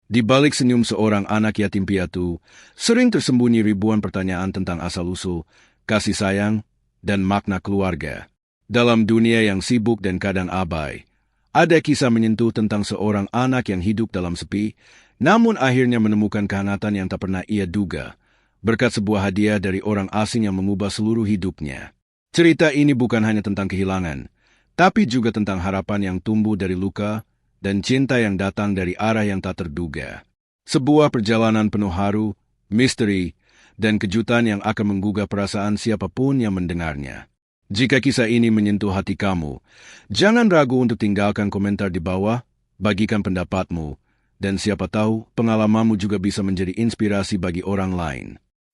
Di balik senyum seorang anak yatim piatu, sering tersembunyi ribuan pertanyaan tentang asal-usul, kasih sayang, dan makna keluarga. Dalam dunia yang sibuk dan kadang abai, ada kisah menyentuh tentang seorang anak yang hidup dalam sepi, namun akhirnya menemukan kehangatan yang tak pernah ia duga, berkat sebuah hadiah dari orang asing yang mengubah seluruh hidupnya. Cerita ini bukan hanya tentang kehilangan, tapi juga tentang harapan yang tumbuh dari luka, dan cinta yang datang dari arah yang tak terduga. Sebuah perjalanan penuh haru, misteri, dan kejutan yang akan menggugah perasaan siapapun yang mendengarnya. Jika kisah ini menyentuh hati kamu, jangan ragu untuk tinggalkan komentar di bawah, bagikan pendapatmu, dan siapa tahu pengalamanmu juga bisa menjadi inspirasi bagi orang lain.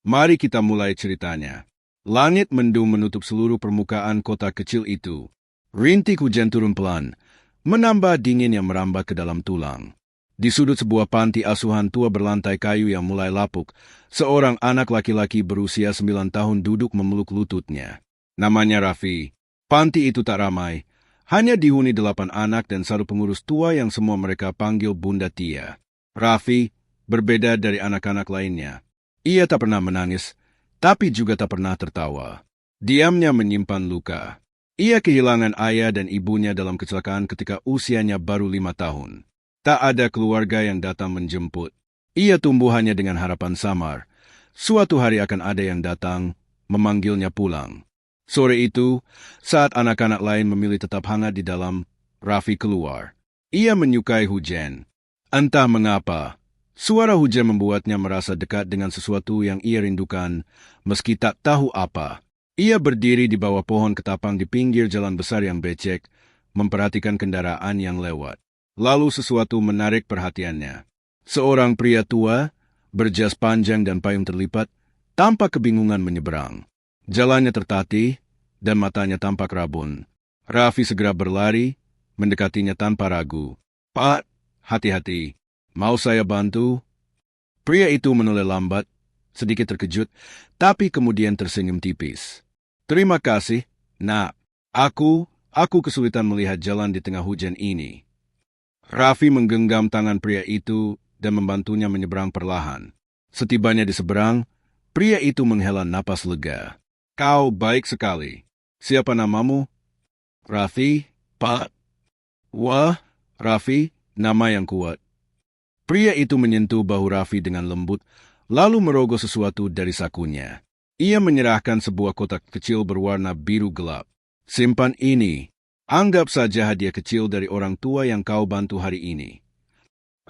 Mari kita mulai ceritanya. Langit mendung menutup seluruh permukaan kota kecil itu. Rintik hujan turun pelan, menambah dingin yang merambat ke dalam tulang. Di sudut sebuah panti asuhan tua berlantai kayu yang mulai lapuk, seorang anak laki-laki berusia 9 tahun duduk memeluk lututnya. Namanya Raffi. Panti itu tak ramai, hanya dihuni 8 anak dan satu pengurus tua yang semua mereka panggil Bunda Tia. Raffi berbeda dari anak-anak lainnya. Ia tak pernah menangis, tapi juga tak pernah tertawa. Diamnya menyimpan luka. Ia kehilangan ayah dan ibunya dalam kecelakaan ketika usianya baru 5 tahun. Tak ada keluarga yang datang menjemput. Ia tumbuh hanya dengan harapan samar. Suatu hari akan ada yang datang, memanggilnya pulang. Sore itu, saat anak-anak lain memilih tetap hangat di dalam, Raffi keluar. Ia menyukai hujan. Entah mengapa, suara hujan membuatnya merasa dekat dengan sesuatu yang ia rindukan, meski tak tahu apa. Ia berdiri di bawah pohon ketapang di pinggir jalan besar yang becek, memperhatikan kendaraan yang lewat. Lalu sesuatu menarik perhatiannya. Seorang pria tua, berjas panjang dan payung terlipat, tampak kebingungan menyeberang. Jalannya tertatih, dan matanya tampak rabun. Raffi segera berlari, mendekatinya tanpa ragu. "Pak, hati-hati. Mau saya bantu?" Pria itu menoleh lambat, sedikit terkejut, tapi kemudian tersenyum tipis. "Terima kasih, nak. Aku kesulitan melihat jalan di tengah hujan ini." Raffi menggenggam tangan pria itu dan membantunya menyeberang perlahan. Setibanya di seberang, pria itu menghela napas lega. "Kau baik sekali. Siapa namamu?" "Raffi, Pak." "Wah, Raffi, nama yang kuat." Pria itu menyentuh bahu Raffi dengan lembut, lalu merogoh sesuatu dari sakunya. Ia menyerahkan sebuah kotak kecil berwarna biru gelap. "Simpan ini. Anggap saja hadiah kecil dari orang tua yang kau bantu hari ini."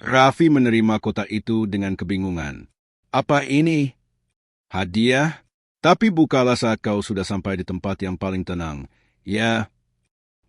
Raffi menerima kotak itu dengan kebingungan. "Apa ini?" "Hadiah? Tapi bukalah saat kau sudah sampai di tempat yang paling tenang. Ya."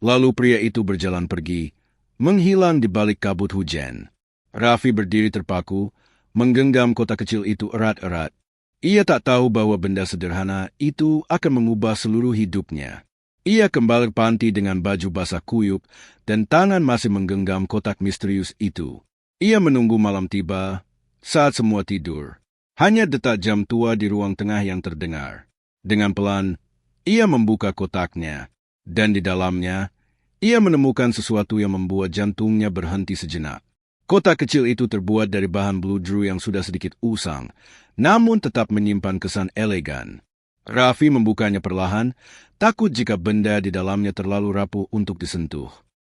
Lalu pria itu berjalan pergi, menghilang di balik kabut hujan. Raffi berdiri terpaku, menggenggam kotak kecil itu erat-erat. Ia tak tahu bahwa benda sederhana itu akan mengubah seluruh hidupnya. Ia kembali ke panti dengan baju basah kuyup dan tangan masih menggenggam kotak misterius itu. Ia menunggu malam tiba, saat semua tidur. Hanya detak jam tua di ruang tengah yang terdengar. Dengan pelan, ia membuka kotaknya, dan di dalamnya, ia menemukan sesuatu yang membuat jantungnya berhenti sejenak. Kotak kecil itu terbuat dari bahan bludru yang sudah sedikit usang, namun tetap menyimpan kesan elegan. Raffi membukanya perlahan, takut jika benda di dalamnya terlalu rapuh untuk disentuh.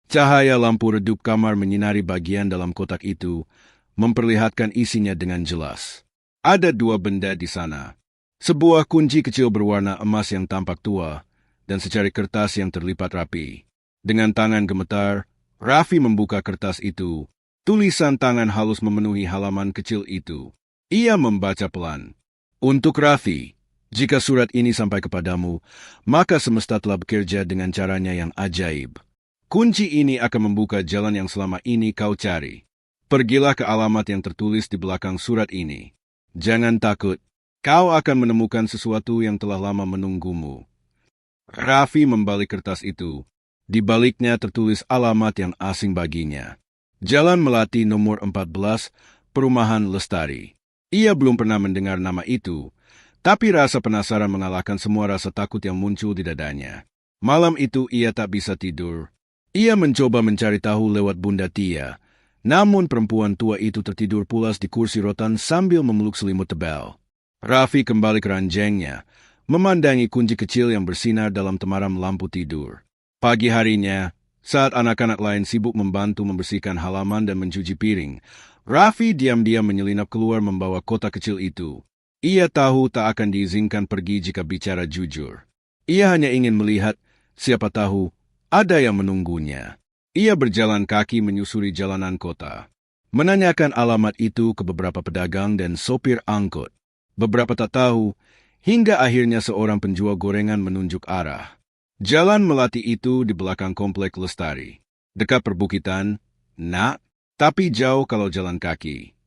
Cahaya lampu redup kamar menyinari bagian dalam kotak itu, memperlihatkan isinya dengan jelas. Ada 2 benda di sana. Sebuah kunci kecil berwarna emas yang tampak tua, dan secari kertas yang terlipat rapi. Dengan tangan gemetar, Raffi membuka kertas itu. Tulisan tangan halus memenuhi halaman kecil itu. Ia membaca pelan. "Untuk Raffi, jika surat ini sampai kepadamu, maka semesta telah bekerja dengan caranya yang ajaib. Kunci ini akan membuka jalan yang selama ini kau cari. Pergilah ke alamat yang tertulis di belakang surat ini. Jangan takut, kau akan menemukan sesuatu yang telah lama menunggumu." Raffi membalik kertas itu. Di baliknya tertulis alamat yang asing baginya. Jalan Melati nomor 14, Perumahan Lestari. Ia belum pernah mendengar nama itu, tapi rasa penasaran mengalahkan semua rasa takut yang muncul di dadanya. Malam itu ia tak bisa tidur. Ia mencoba mencari tahu lewat Bunda Tia, Namun perempuan tua itu tertidur pulas di kursi rotan sambil memeluk selimut tebal. Raffi kembali ke ranjangnya, memandangi kunci kecil yang bersinar dalam temaram lampu tidur. Pagi harinya, saat anak-anak lain sibuk membantu membersihkan halaman dan mencuci piring, Raffi diam-diam menyelinap keluar membawa kotak kecil itu. Ia tahu tak akan diizinkan pergi jika bicara jujur. Ia hanya ingin melihat, siapa tahu, ada yang menunggunya. Ia berjalan kaki menyusuri jalanan kota, menanyakan alamat itu ke beberapa pedagang dan sopir angkot. Beberapa tak tahu, hingga akhirnya seorang penjual gorengan menunjuk arah. Jalan melati itu di belakang komplek Lestari. Dekat perbukitan, nak, tapi jauh kalau jalan kaki.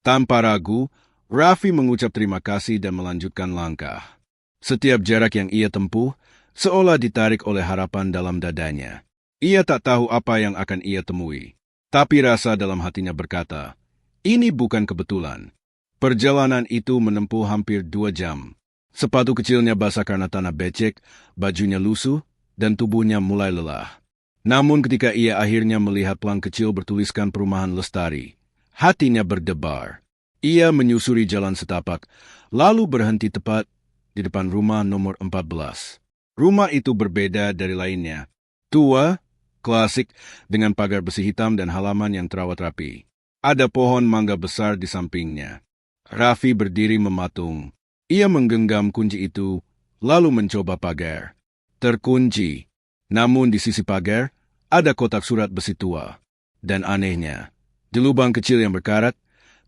Tanpa ragu, Raffi mengucap terima kasih dan melanjutkan langkah. Setiap jarak yang ia tempuh, seolah ditarik oleh harapan dalam dadanya. Ia tak tahu apa yang akan ia temui. Tapi rasa dalam hatinya berkata, ini bukan kebetulan. Perjalanan itu menempuh hampir 2 jam. Sepatu kecilnya basah karena tanah becek, bajunya lusuh, dan tubuhnya mulai lelah. Namun ketika ia akhirnya melihat pelang kecil bertuliskan Perumahan Lestari, hatinya berdebar. Ia menyusuri jalan setapak, lalu berhenti tepat di depan rumah nomor 14. Rumah itu berbeda dari lainnya. Tua, klasik, dengan pagar besi hitam dan halaman yang terawat rapi. Ada pohon mangga besar di sampingnya. Raffi berdiri mematung. Ia menggenggam kunci itu, lalu mencoba pagar. Terkunci. Namun di sisi pagar, ada kotak surat besi tua. Dan anehnya, di lubang kecil yang berkarat,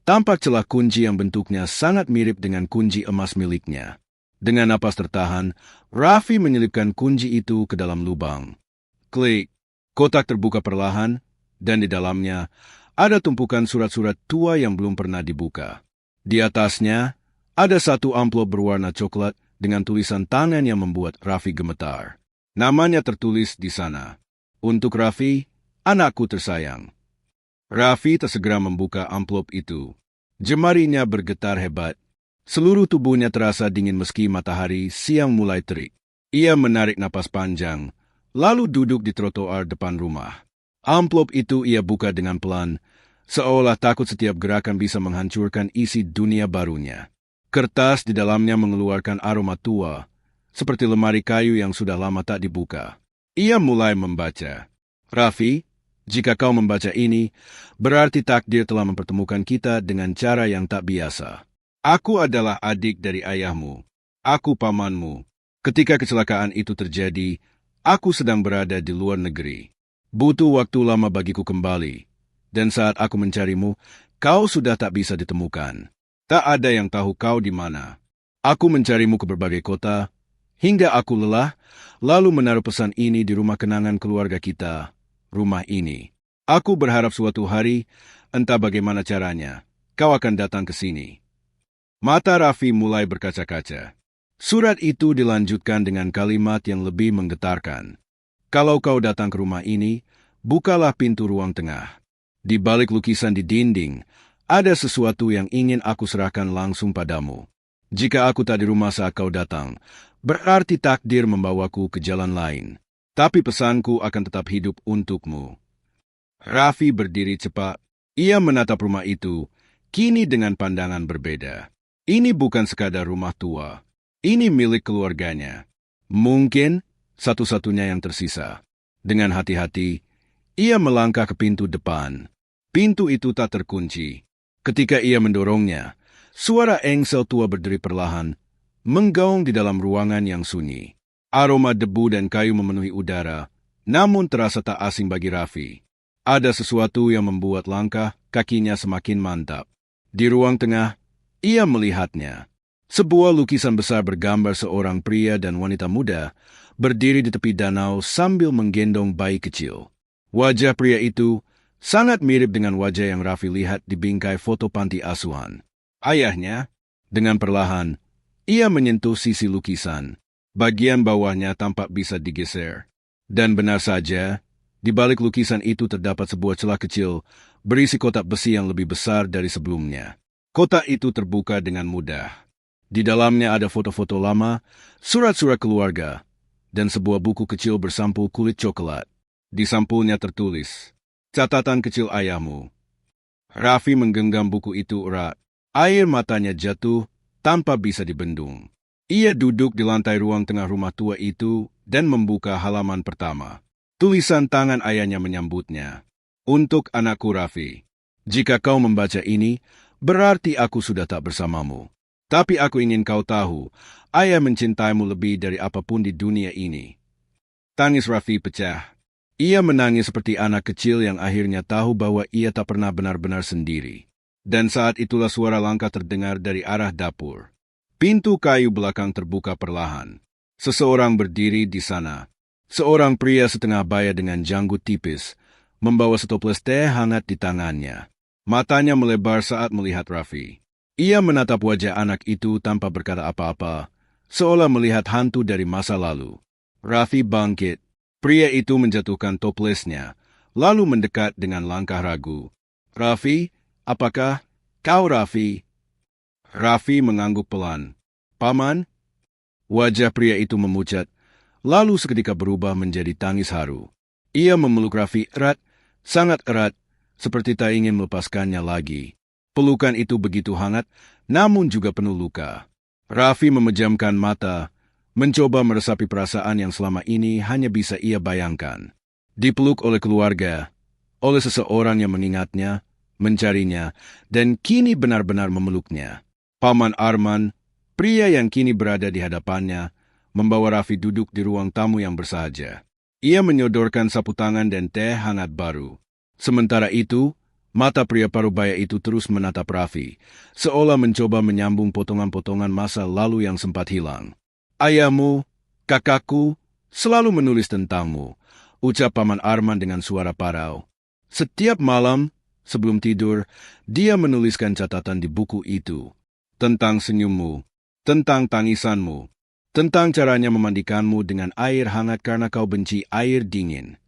tampak celah kunci yang bentuknya sangat mirip dengan kunci emas miliknya. Dengan napas tertahan, Raffi menyelipkan kunci itu ke dalam lubang. Klik. Kotak terbuka perlahan, dan di dalamnya ada tumpukan surat-surat tua yang belum pernah dibuka. Di atasnya, ada satu amplop berwarna coklat dengan tulisan tangan yang membuat Raffi gemetar. Namanya tertulis di sana. Untuk Raffi, anakku tersayang. Raffi tersegera membuka amplop itu. Jemarinya bergetar hebat. Seluruh tubuhnya terasa dingin meski matahari siang mulai terik. Ia menarik napas panjang, lalu duduk di trotoar depan rumah. Amplop itu ia buka dengan pelan, seolah takut setiap gerakan bisa menghancurkan isi dunia barunya. Kertas di dalamnya mengeluarkan aroma tua, seperti lemari kayu yang sudah lama tak dibuka. Ia mulai membaca. Raffi, jika kau membaca ini, berarti takdir telah mempertemukan kita dengan cara yang tak biasa. Aku adalah adik dari ayahmu. Aku pamanmu. Ketika kecelakaan itu terjadi, aku sedang berada di luar negeri. Butuh waktu lama bagiku kembali. Dan saat aku mencarimu, kau sudah tak bisa ditemukan. Tak ada yang tahu kau di mana. Aku mencarimu ke berbagai kota, hingga aku lelah, lalu menaruh pesan ini di rumah kenangan keluarga kita, rumah ini. Aku berharap suatu hari, entah bagaimana caranya, kau akan datang ke sini. Mata Raffi mulai berkaca-kaca. Surat itu dilanjutkan dengan kalimat yang lebih menggetarkan. Kalau kau datang ke rumah ini, bukalah pintu ruang tengah. Di balik lukisan di dinding, ada sesuatu yang ingin aku serahkan langsung padamu. Jika aku tak di rumah saat kau datang, berarti takdir membawaku ke jalan lain. Tapi pesanku akan tetap hidup untukmu. Raffi berdiri cepat. Ia menatap rumah itu, kini dengan pandangan berbeda. Ini bukan sekadar rumah tua. Ini milik keluarganya. Mungkin satu-satunya yang tersisa. Dengan hati-hati, ia melangkah ke pintu depan. Pintu itu tak terkunci. Ketika ia mendorongnya, suara engsel tua berderi perlahan, menggaung di dalam ruangan yang sunyi. Aroma debu dan kayu memenuhi udara, namun terasa tak asing bagi Raffi. Ada sesuatu yang membuat langkah kakinya semakin mantap. Di ruang tengah, ia melihatnya. Sebuah lukisan besar bergambar seorang pria dan wanita muda berdiri di tepi danau sambil menggendong bayi kecil. Wajah pria itu sangat mirip dengan wajah yang Raffi lihat di bingkai foto panti asuhan. Ayahnya, dengan perlahan, ia menyentuh sisi lukisan. Bagian bawahnya tampak bisa digeser. Dan benar saja, di balik lukisan itu terdapat sebuah celah kecil berisi kotak besi yang lebih besar dari sebelumnya. Kotak itu terbuka dengan mudah. Di dalamnya ada foto-foto lama, surat-surat keluarga, dan sebuah buku kecil bersampul kulit coklat. Di sampulnya tertulis, Catatan kecil ayahmu. Raffi menggenggam buku itu erat. Air matanya jatuh tanpa bisa dibendung. Ia duduk di lantai ruang tengah rumah tua itu dan membuka halaman pertama. Tulisan tangan ayahnya menyambutnya. Untuk anakku Raffi. Jika kau membaca ini, berarti aku sudah tak bersamamu. Tapi aku ingin kau tahu, ayah mencintaimu lebih dari apapun di dunia ini. Tangis Raffi pecah. Ia menangis seperti anak kecil yang akhirnya tahu bahwa ia tak pernah benar-benar sendiri. Dan saat itulah suara langkah terdengar dari arah dapur. Pintu kayu belakang terbuka perlahan. Seseorang berdiri di sana. Seorang pria setengah baya dengan janggut tipis, membawa setoples teh hangat di tangannya. Matanya melebar saat melihat Raffi. Ia menatap wajah anak itu tanpa berkata apa-apa, seolah melihat hantu dari masa lalu. Raffi bangkit. Pria itu menjatuhkan toplesnya, lalu mendekat dengan langkah ragu. Raffi, apakah kau Raffi? Raffi mengangguk pelan. Paman? Wajah pria itu memucat, lalu seketika berubah menjadi tangis haru. Ia memeluk Raffi erat, sangat erat, seperti tak ingin melepaskannya lagi. Pelukan itu begitu hangat, namun juga penuh luka. Raffi memejamkan mata, mencoba meresapi perasaan yang selama ini hanya bisa ia bayangkan. Dipeluk oleh keluarga, oleh seseorang yang mengingatnya, mencarinya, dan kini benar-benar memeluknya. Paman Arman, pria yang kini berada di hadapannya, membawa Raffi duduk di ruang tamu yang bersahaja. Ia menyodorkan sapu tangan dan teh hangat baru. Sementara itu, mata pria parubaya itu terus menatap Raffi, seolah mencoba menyambung potongan-potongan masa lalu yang sempat hilang. Ayahmu, kakakku, selalu menulis tentangmu, ucap Paman Arman dengan suara parau. Setiap malam, sebelum tidur, dia menuliskan catatan di buku itu. Tentang senyummu, tentang tangisanmu, tentang caranya memandikanmu dengan air hangat karena kau benci air dingin.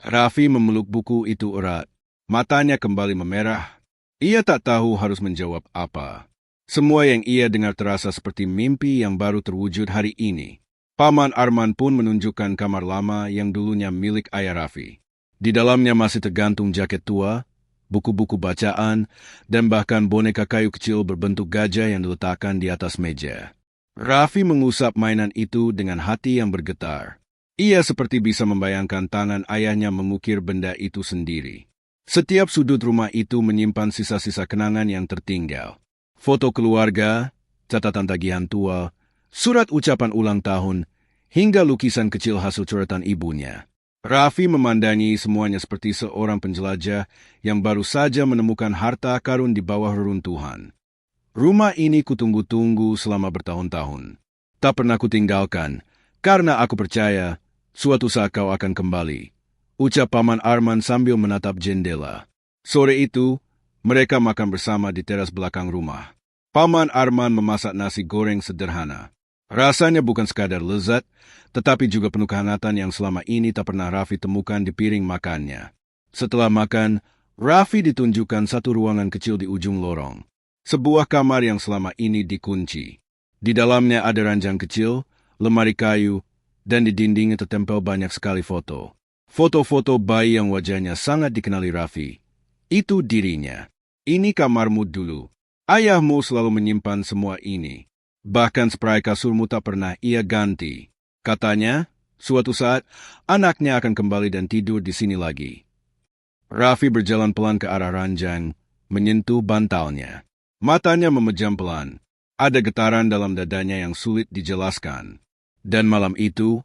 Raffi memeluk buku itu erat. Matanya kembali memerah. Ia tak tahu harus menjawab apa. Semua yang ia dengar terasa seperti mimpi yang baru terwujud hari ini. Paman Arman pun menunjukkan kamar lama yang dulunya milik ayah Raffi. Di dalamnya masih tergantung jaket tua, buku-buku bacaan, dan bahkan boneka kayu kecil berbentuk gajah yang diletakkan di atas meja. Raffi mengusap mainan itu dengan hati yang bergetar. Ia seperti bisa membayangkan tangan ayahnya mengukir benda itu sendiri. Setiap sudut rumah itu menyimpan sisa-sisa kenangan yang tertinggal. Foto keluarga, catatan tagihan tua, surat ucapan ulang tahun, hingga lukisan kecil hasil coretan ibunya. Raffi memandangi semuanya seperti seorang penjelajah yang baru saja menemukan harta karun di bawah reruntuhan. Rumah ini kutunggu-tunggu selama bertahun-tahun. Tak pernah kutinggalkan, karena aku percaya suatu saat kau akan kembali, ucap Paman Arman sambil menatap jendela. Sore itu, mereka makan bersama di teras belakang rumah. Paman Arman memasak nasi goreng sederhana. Rasanya bukan sekadar lezat, tetapi juga penuh kehangatan yang selama ini tak pernah Raffi temukan di piring makannya. Setelah makan, Raffi ditunjukkan satu ruangan kecil di ujung lorong. Sebuah kamar yang selama ini dikunci. Di dalamnya ada ranjang kecil, lemari kayu, dan di dindingnya tertempel banyak sekali foto. Foto-foto bayi yang wajahnya sangat dikenali Raffi. Itu dirinya. Ini kamarmu dulu. Ayahmu selalu menyimpan semua ini. Bahkan spray kasurmu tak pernah ia ganti. Katanya, suatu saat anaknya akan kembali dan tidur di sini lagi. Raffi berjalan pelan ke arah ranjang, menyentuh bantalnya. Matanya memejam pelan. Ada getaran dalam dadanya yang sulit dijelaskan. Dan malam itu,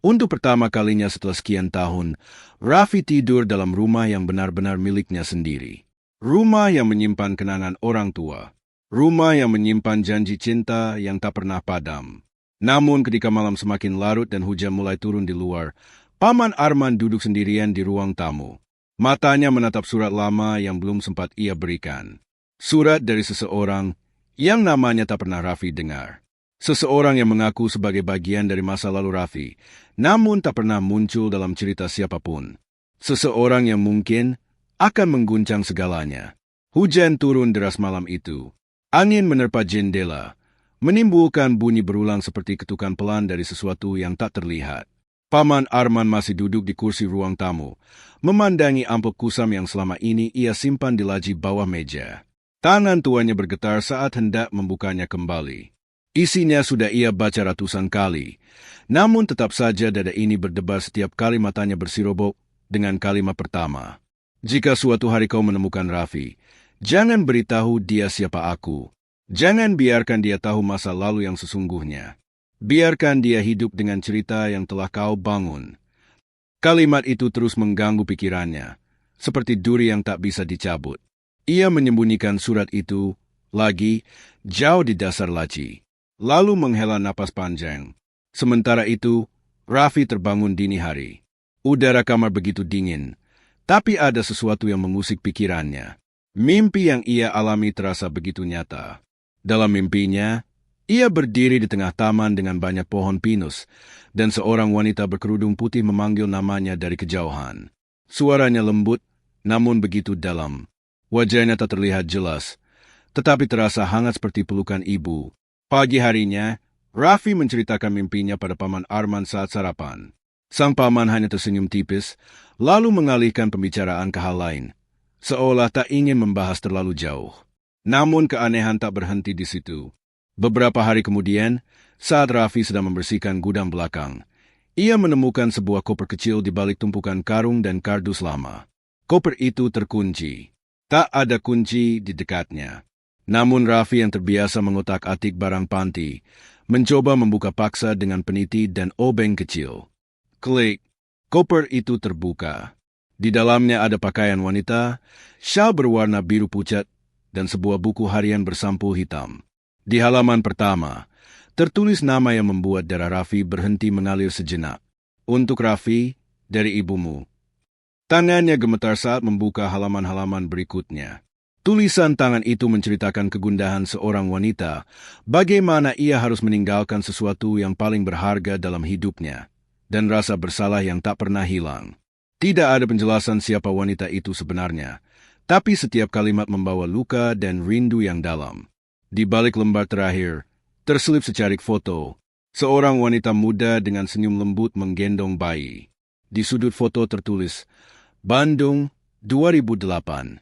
untuk pertama kalinya setelah sekian tahun, Raffi tidur dalam rumah yang benar-benar miliknya sendiri. Rumah yang menyimpan kenangan orang tua. Rumah yang menyimpan janji cinta yang tak pernah padam. Namun ketika malam semakin larut dan hujan mulai turun di luar, Paman Arman duduk sendirian di ruang tamu. Matanya menatap surat lama yang belum sempat ia berikan. Surat dari seseorang yang namanya tak pernah Raffi dengar. Seseorang yang mengaku sebagai bagian dari masa lalu Raffi, namun tak pernah muncul dalam cerita siapapun. Seseorang yang mungkin akan mengguncang segalanya. Hujan turun deras malam itu. Angin menerpa jendela, menimbulkan bunyi berulang seperti ketukan pelan dari sesuatu yang tak terlihat. Paman Arman masih duduk di kursi ruang tamu, memandangi amplop kusam yang selama ini ia simpan di laji bawah meja. Tangan tuanya bergetar saat hendak membukanya kembali. Isinya sudah ia baca ratusan kali, namun tetap saja dada ini berdebar setiap kali matanya bersirobok dengan kalimat pertama. Jika suatu hari kau menemukan Raffi, jangan beritahu dia siapa aku. Jangan biarkan dia tahu masa lalu yang sesungguhnya. Biarkan dia hidup dengan cerita yang telah kau bangun. Kalimat itu terus mengganggu pikirannya, seperti duri yang tak bisa dicabut. Ia menyembunyikan surat itu lagi jauh di dasar laci, lalu menghela napas panjang. Sementara itu, Raffi terbangun dini hari. Udara kamar begitu dingin, tapi ada sesuatu yang mengusik pikirannya. Mimpi yang ia alami terasa begitu nyata. Dalam mimpinya, ia berdiri di tengah taman dengan banyak pohon pinus, dan seorang wanita berkerudung putih memanggil namanya dari kejauhan. Suaranya lembut, namun begitu dalam. Wajahnya tak terlihat jelas, tetapi terasa hangat seperti pelukan ibu. Pagi harinya, Raffi menceritakan mimpinya pada Paman Arman saat sarapan. Sang paman hanya tersenyum tipis, lalu mengalihkan pembicaraan ke hal lain, seolah tak ingin membahas terlalu jauh. Namun keanehan tak berhenti di situ. Beberapa hari kemudian, saat Raffi sedang membersihkan gudang belakang, ia menemukan sebuah koper kecil di balik tumpukan karung dan kardus lama. Koper itu terkunci. Tak ada kunci di dekatnya. Namun Raffi yang terbiasa mengotak-atik barang panti, mencoba membuka paksa dengan peniti dan obeng kecil. Klik, koper itu terbuka. Di dalamnya ada pakaian wanita, syal berwarna biru pucat, dan sebuah buku harian bersampul hitam. Di halaman pertama, tertulis nama yang membuat darah Raffi berhenti mengalir sejenak. Untuk Raffi, dari ibumu. Tangannya gemetar saat membuka halaman-halaman berikutnya. Tulisan tangan itu menceritakan kegundahan seorang wanita, bagaimana ia harus meninggalkan sesuatu yang paling berharga dalam hidupnya, dan rasa bersalah yang tak pernah hilang. Tidak ada penjelasan siapa wanita itu sebenarnya, tapi setiap kalimat membawa luka dan rindu yang dalam. Di balik lembar terakhir, terselip secarik foto. Seorang wanita muda dengan senyum lembut menggendong bayi. Di sudut foto tertulis, Bandung, 2008.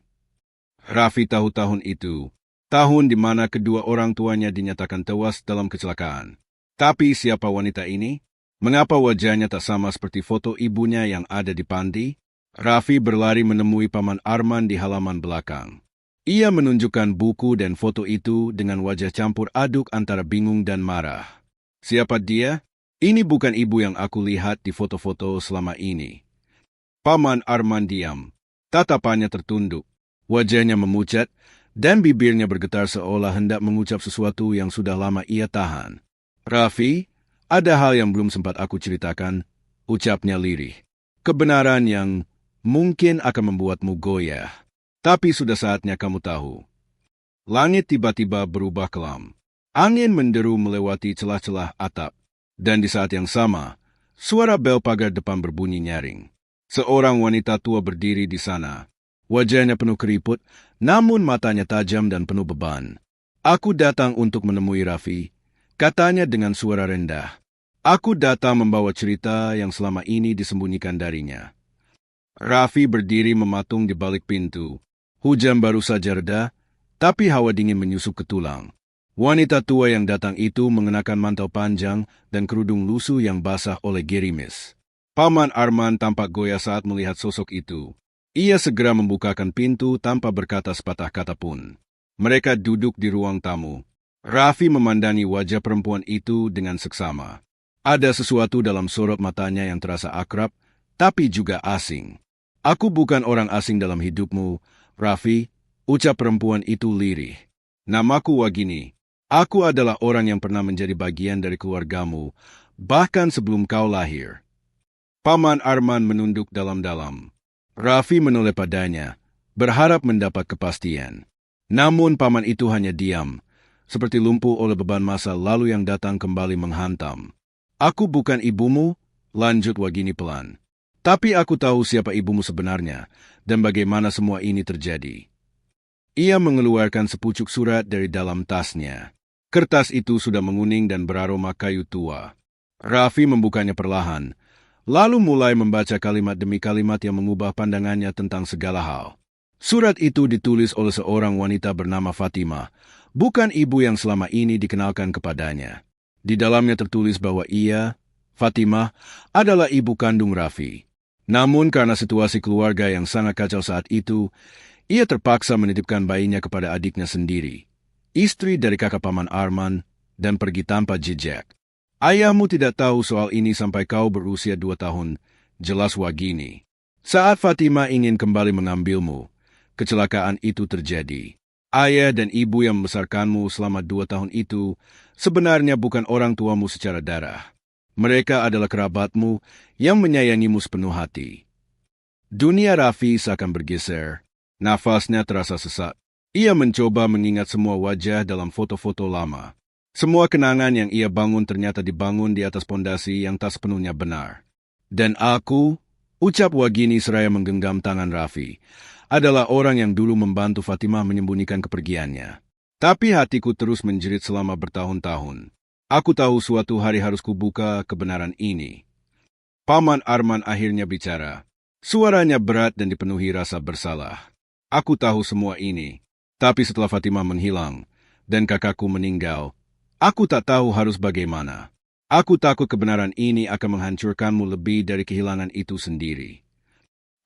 Raffi tahu tahun itu, tahun di mana kedua orang tuanya dinyatakan tewas dalam kecelakaan. Tapi siapa wanita ini? Mengapa wajahnya tak sama seperti foto ibunya yang ada di panti? Raffi berlari menemui Paman Arman di halaman belakang. Ia menunjukkan buku dan foto itu dengan wajah campur aduk antara bingung dan marah. Siapa dia? Ini bukan ibu yang aku lihat di foto-foto selama ini. Paman Arman diam. Tatapannya tertunduk. Wajahnya memucat, dan bibirnya bergetar seolah hendak mengucap sesuatu yang sudah lama ia tahan. Raffi, ada hal yang belum sempat aku ceritakan, ucapnya lirih. Kebenaran yang mungkin akan membuatmu goyah. Tapi sudah saatnya kamu tahu. Langit tiba-tiba berubah kelam. Angin menderu melewati celah-celah atap. Dan di saat yang sama, suara bel pagar depan berbunyi nyaring. Seorang wanita tua berdiri di sana. Wajahnya penuh keriput, namun matanya tajam dan penuh beban. Aku datang untuk menemui Raffi, katanya dengan suara rendah. Aku datang membawa cerita yang selama ini disembunyikan darinya. Raffi berdiri mematung di balik pintu. Hujan baru saja reda, tapi hawa dingin menyusup ke tulang. Wanita tua yang datang itu mengenakan mantel panjang dan kerudung lusuh yang basah oleh gerimis. Paman Arman tampak goyah saat melihat sosok itu. Ia segera membukakan pintu tanpa berkata sepatah kata pun. Mereka duduk di ruang tamu. Raffi memandangi wajah perempuan itu dengan seksama. Ada sesuatu dalam sorot matanya yang terasa akrab, tapi juga asing. Aku bukan orang asing dalam hidupmu, Raffi, ucap perempuan itu lirih. Namaku Wagini. Aku adalah orang yang pernah menjadi bagian dari keluargamu, bahkan sebelum kau lahir. Paman Arman menunduk dalam-dalam. Raffi menoleh padanya, berharap mendapat kepastian. Namun paman itu hanya diam, seperti lumpuh oleh beban masa lalu yang datang kembali menghantam. Aku bukan ibumu, lanjut Wagini pelan. Tapi aku tahu siapa ibumu sebenarnya, dan bagaimana semua ini terjadi. Ia mengeluarkan sepucuk surat dari dalam tasnya. Kertas itu sudah menguning dan beraroma kayu tua. Raffi membukanya perlahan, lalu mulai membaca kalimat demi kalimat yang mengubah pandangannya tentang segala hal. Surat itu ditulis oleh seorang wanita bernama Fatimah, bukan ibu yang selama ini dikenalkan kepadanya. Di dalamnya tertulis bahwa ia, Fatimah, adalah ibu kandung Raffi. Namun karena situasi keluarga yang sangat kacau saat itu, ia terpaksa menitipkan bayinya kepada adiknya sendiri, istri dari kakak paman Arman, dan pergi tanpa jejak. Ayahmu tidak tahu soal ini sampai kau berusia 2 tahun, jelas Wagini. Saat Fatimah ingin kembali mengambilmu, kecelakaan itu terjadi. Ayah dan ibu yang membesarkanmu selama 2 tahun itu sebenarnya bukan orang tuamu secara darah. Mereka adalah kerabatmu yang menyayangimu sepenuh hati. Dunia Raffi seakan bergeser. Nafasnya terasa sesak. Ia mencoba mengingat semua wajah dalam foto-foto lama. Semua kenangan yang ia bangun ternyata dibangun di atas pondasi yang tak sepenuhnya benar. Dan aku, ucap Wagini seraya menggenggam tangan Raffi, adalah orang yang dulu membantu Fatimah menyembunyikan kepergiannya. Tapi hatiku terus menjerit selama bertahun-tahun. Aku tahu suatu hari harus kubuka kebenaran ini. Paman Arman akhirnya bicara. Suaranya berat dan dipenuhi rasa bersalah. Aku tahu semua ini. Tapi setelah Fatimah menghilang dan kakakku meninggal, aku tak tahu harus bagaimana. Aku takut kebenaran ini akan menghancurkanmu lebih dari kehilangan itu sendiri.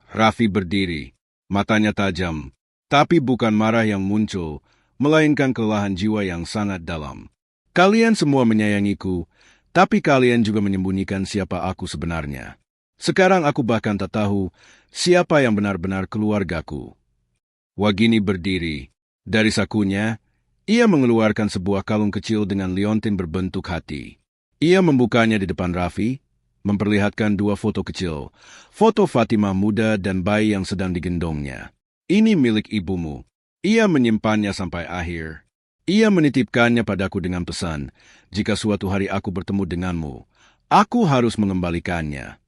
Raffi berdiri, matanya tajam, tapi bukan marah yang muncul, melainkan kelelahan jiwa yang sangat dalam. Kalian semua menyayangiku, tapi kalian juga menyembunyikan siapa aku sebenarnya. Sekarang aku bahkan tak tahu siapa yang benar-benar keluargaku. Wagini berdiri. Dari sakunya, ia mengeluarkan sebuah kalung kecil dengan liontin berbentuk hati. Ia membukanya di depan Raffi, memperlihatkan 2 foto kecil, foto Fatimah muda dan bayi yang sedang digendongnya. Ini milik ibumu. Ia menyimpannya sampai akhir. Ia menitipkannya padaku dengan pesan, jika suatu hari aku bertemu denganmu, aku harus mengembalikannya.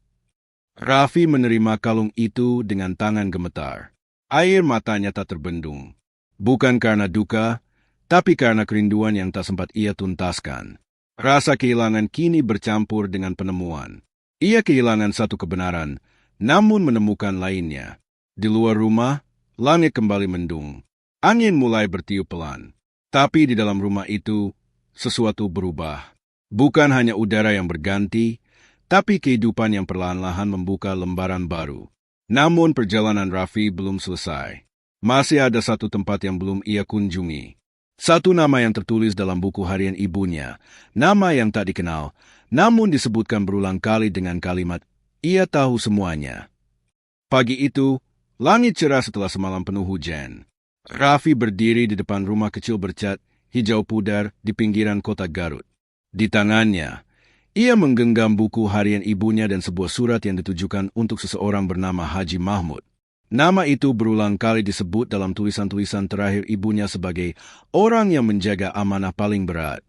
Raffi menerima kalung itu dengan tangan gemetar. Air matanya tak terbendung. Bukan karena duka, tapi karena kerinduan yang tak sempat ia tuntaskan. Rasa kehilangan kini bercampur dengan penemuan. Ia kehilangan satu kebenaran, namun menemukan lainnya. Di luar rumah, langit kembali mendung. Angin mulai bertiup pelan. Tapi di dalam rumah itu, sesuatu berubah. Bukan hanya udara yang berganti, tapi kehidupan yang perlahan-lahan membuka lembaran baru. Namun perjalanan Raffi belum selesai. Masih ada satu tempat yang belum ia kunjungi. Satu nama yang tertulis dalam buku harian ibunya, nama yang tak dikenal, namun disebutkan berulang kali dengan kalimat, ia tahu semuanya. Pagi itu, langit cerah setelah semalam penuh hujan. Raffi berdiri di depan rumah kecil bercat, hijau pudar di pinggiran kota Garut. Di tangannya, ia menggenggam buku harian ibunya dan sebuah surat yang ditujukan untuk seseorang bernama Haji Mahmud. Nama itu berulang kali disebut dalam tulisan-tulisan terakhir ibunya sebagai orang yang menjaga amanah paling berat.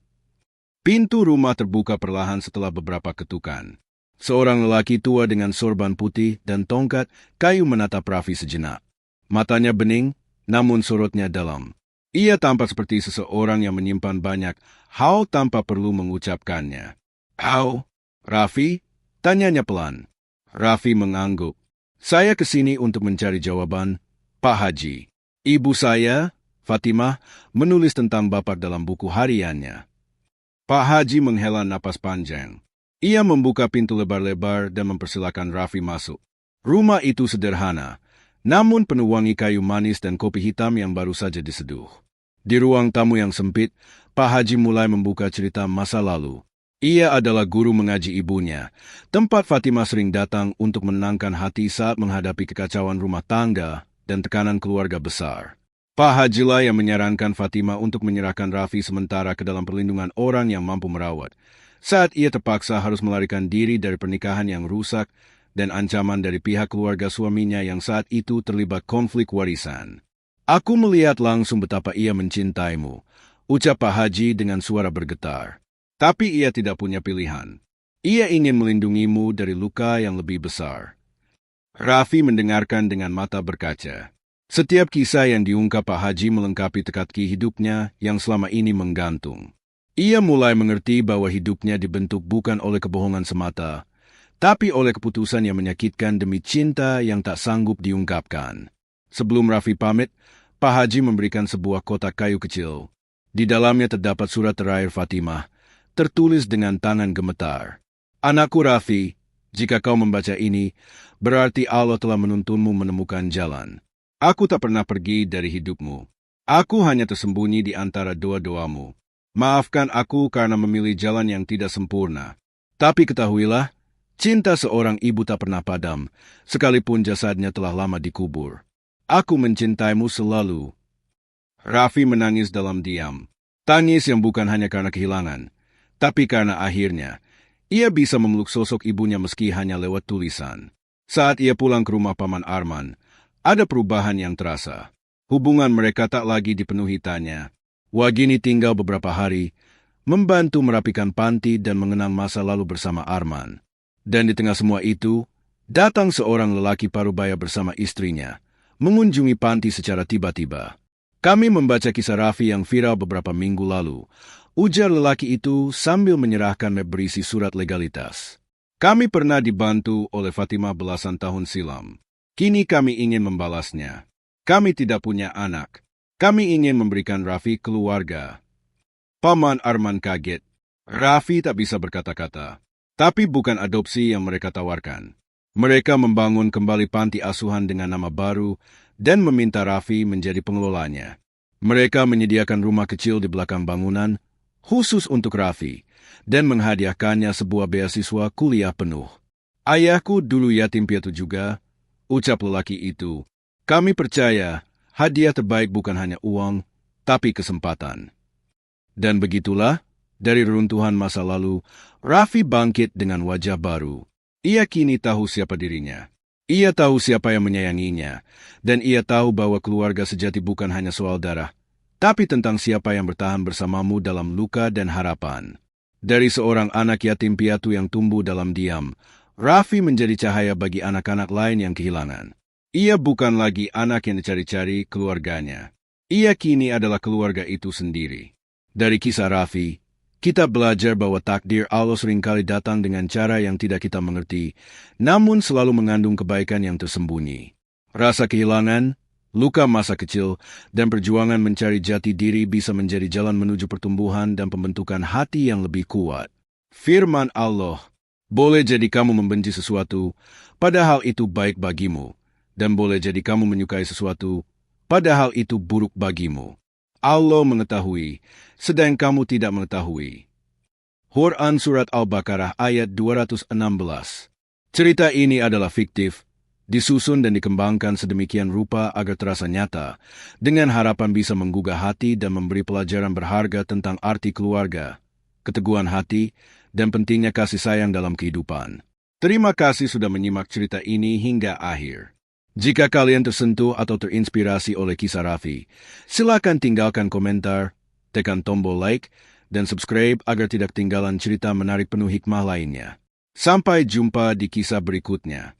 Pintu rumah terbuka perlahan setelah beberapa ketukan. Seorang lelaki tua dengan sorban putih dan tongkat kayu menatap Raffi sejenak. Matanya bening, namun sorotnya dalam. Ia tampak seperti seseorang yang menyimpan banyak hal tanpa perlu mengucapkannya. "Hau, Raffi?" tanyanya pelan. Raffi mengangguk. "Saya kesini untuk mencari jawaban, Pak Haji. Ibu saya, Fatimah, menulis tentang Bapak dalam buku hariannya." Pak Haji menghela napas panjang. Ia membuka pintu lebar-lebar dan mempersilakan Raffi masuk. Rumah itu sederhana, namun penuh wangi kayu manis dan kopi hitam yang baru saja diseduh. Di ruang tamu yang sempit, Pak Haji mulai membuka cerita masa lalu. Ia adalah guru mengaji ibunya, tempat Fatimah sering datang untuk menenangkan hati saat menghadapi kekacauan rumah tangga dan tekanan keluarga besar. Pak Hajilah yang menyarankan Fatimah untuk menyerahkan Raffi sementara ke dalam perlindungan orang yang mampu merawat, saat ia terpaksa harus melarikan diri dari pernikahan yang rusak dan ancaman dari pihak keluarga suaminya yang saat itu terlibat konflik warisan. "Aku melihat langsung betapa ia mencintaimu," ucap Pak Haji dengan suara bergetar. "Tapi ia tidak punya pilihan. Ia ingin melindungimu dari luka yang lebih besar." Raffi mendengarkan dengan mata berkaca. Setiap kisah yang diungkap Pak Haji melengkapi teka-teki hidupnya yang selama ini menggantung. Ia mulai mengerti bahwa hidupnya dibentuk bukan oleh kebohongan semata, tapi oleh keputusan yang menyakitkan demi cinta yang tak sanggup diungkapkan. Sebelum Raffi pamit, Pak Haji memberikan sebuah kotak kayu kecil. Di dalamnya terdapat surat terakhir Fatimah, tertulis dengan tangan gemetar. Anakku Raffi, jika kau membaca ini, berarti Allah telah menuntunmu menemukan jalan. Aku tak pernah pergi dari hidupmu. Aku hanya tersembunyi di antara doa-doamu. Maafkan aku karena memilih jalan yang tidak sempurna. Tapi ketahuilah, cinta seorang ibu tak pernah padam, sekalipun jasadnya telah lama dikubur. Aku mencintaimu selalu. Raffi menangis dalam diam. Tangis yang bukan hanya karena kehilangan, tapi karena akhirnya, ia bisa memeluk sosok ibunya meski hanya lewat tulisan. Saat ia pulang ke rumah Paman Arman, ada perubahan yang terasa. Hubungan mereka tak lagi dipenuhi tanya. Wagini tinggal beberapa hari, membantu merapikan panti dan mengenang masa lalu bersama Arman. Dan di tengah semua itu, datang seorang lelaki parubaya bersama istrinya, mengunjungi panti secara tiba-tiba. Kami membaca kisah Raffi yang viral beberapa minggu lalu, ujar lelaki itu sambil menyerahkan map berisi surat legalitas. Kami pernah dibantu oleh Fatimah belasan tahun silam. Kini kami ingin membalasnya. Kami tidak punya anak. Kami ingin memberikan Raffi keluarga. Paman Arman kaget. Raffi tak bisa berkata-kata. Tapi bukan adopsi yang mereka tawarkan. Mereka membangun kembali panti asuhan dengan nama baru dan meminta Raffi menjadi pengelolanya. Mereka menyediakan rumah kecil di belakang bangunan, khusus untuk Raffi, dan menghadiahkannya sebuah beasiswa kuliah penuh. Ayahku dulu yatim piatu juga, ucap lelaki itu. Kami percaya hadiah terbaik bukan hanya uang, tapi kesempatan. Dan begitulah, dari reruntuhan masa lalu, Raffi bangkit dengan wajah baru. Ia kini tahu siapa dirinya. Ia tahu siapa yang menyayanginya, dan ia tahu bahwa keluarga sejati bukan hanya soal darah, tapi tentang siapa yang bertahan bersamamu dalam luka dan harapan. Dari seorang anak yatim piatu yang tumbuh dalam diam, Raffi menjadi cahaya bagi anak-anak lain yang kehilangan. Ia bukan lagi anak yang dicari-cari keluarganya. Ia kini adalah keluarga itu sendiri. Dari kisah Raffi, kita belajar bahwa takdir Allah seringkali datang dengan cara yang tidak kita mengerti, namun selalu mengandung kebaikan yang tersembunyi. Rasa kehilangan, luka masa kecil, dan perjuangan mencari jati diri bisa menjadi jalan menuju pertumbuhan dan pembentukan hati yang lebih kuat. Firman Allah, boleh jadi kamu membenci sesuatu, padahal itu baik bagimu, dan boleh jadi kamu menyukai sesuatu, padahal itu buruk bagimu. Allah mengetahui, sedang kamu tidak mengetahui. Quran Surat Al-Baqarah ayat 216. Cerita ini adalah fiktif, disusun dan dikembangkan sedemikian rupa agar terasa nyata, dengan harapan bisa menggugah hati dan memberi pelajaran berharga tentang arti keluarga, keteguhan hati, dan pentingnya kasih sayang dalam kehidupan. Terima kasih sudah menyimak cerita ini hingga akhir. Jika kalian tersentuh atau terinspirasi oleh kisah Raffi, silakan tinggalkan komentar, tekan tombol like, dan subscribe agar tidak ketinggalan cerita menarik penuh hikmah lainnya. Sampai jumpa di kisah berikutnya.